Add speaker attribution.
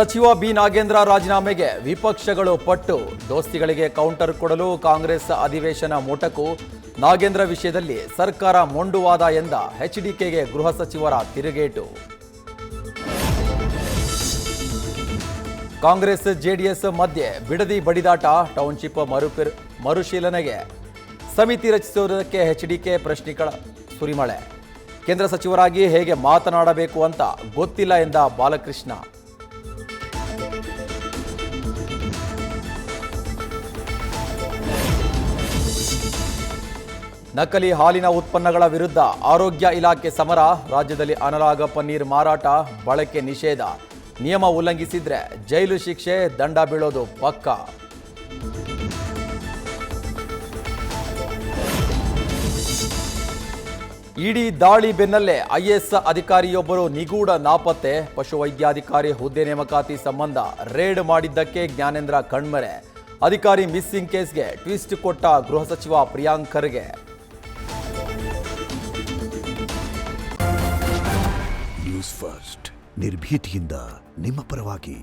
Speaker 1: ಸಚಿವ ಬಿ ನಾಗೇಂದ್ರ ರಾಜೀನಾಮೆಗೆ ವಿಪಕ್ಷಗಳು ಪಟ್ಟು, ದೋಸ್ತಿಗಳಿಗೆ ಕೌಂಟರ್ ಕೊಡಲು ಕಾಂಗ್ರೆಸ್ ಅಧಿವೇಶನ ಮೊಟಕು. ನಾಗೇಂದ್ರ ವಿಷಯದಲ್ಲಿ ಸರ್ಕಾರ ಮೊಂಡುವಾದ ಎಂದ ಎಚ್ಡಿಕೆಗೆ ಗೃಹ ಸಚಿವರ ತಿರುಗೇಟು. ಕಾಂಗ್ರೆಸ್ ಜೆಡಿಎಸ್ ಮಧ್ಯೆ ಬಿಡದಿ ಬಡಿದಾಟ, ಟೌನ್ಶಿಪ್ ಮರುಶೀಲನೆಗೆ ಸಮಿತಿ ರಚಿಸುವುದಕ್ಕೆ ಎಚ್ಡಿಕೆ ಪ್ರಶ್ನೆಗಳ ಸುರಿಮಳೆ. ಕೇಂದ್ರ ಸಚಿವರಾಗಿ ಹೇಗೆ ಮಾತನಾಡಬೇಕು ಅಂತ ಗೊತ್ತಿಲ್ಲ ಎಂದ ಬಾಲಕೃಷ್ಣ. ನಕಲಿ ಹಾಲಿನ ಉತ್ಪನ್ನಗಳ ವಿರುದ್ಧ ಆರೋಗ್ಯ ಇಲಾಖೆ ಸಮರ, ರಾಜ್ಯದಲ್ಲಿ ಅನಲಾಗ ಪನ್ನೀರ್ ಮಾರಾಟ ಬಳಕೆ ನಿಷೇಧ, ನಿಯಮ ಉಲ್ಲಂಘಿಸಿದ್ರೆ ಜೈಲು ಶಿಕ್ಷೆ, ದಂಡ ಬೀಳೋದು ಪಕ್ಕಾ. ಇಡಿ ದಾಳಿ ಬೆನ್ನಲ್ಲೇ ಐಎಎಸ್ ಅಧಿಕಾರಿಯೊಬ್ಬರು ನಿಗೂಢ ನಾಪತ್ತೆ, ಪಶುವೈದ್ಯಾಧಿಕಾರಿ ಹುದ್ದೆ ನೇಮಕಾತಿ ಸಂಬಂಧ ರೇಡ್ ಮಾಡಿದ್ದಕ್ಕೆ ಜ್ಞಾನೇಂದ್ರ ಕಣ್ಮರೆ, ಅಧಿಕಾರಿ ಮಿಸ್ಸಿಂಗ್ ಕೇಸ್ಗೆ ಟ್ವಿಸ್ಟ್ ಕೊಟ್ಟ ಗೃಹ ಸಚಿವ ಪ್ರಿಯಾಂಕ್ ಖರ್ಗೆ.
Speaker 2: ನ್ಯೂಸ್ ಫಸ್ಟ್ ನಿರ್ಭೀತಿಯಿಂದ ನಿಮ್ಮ ಪರವಾಗಿ.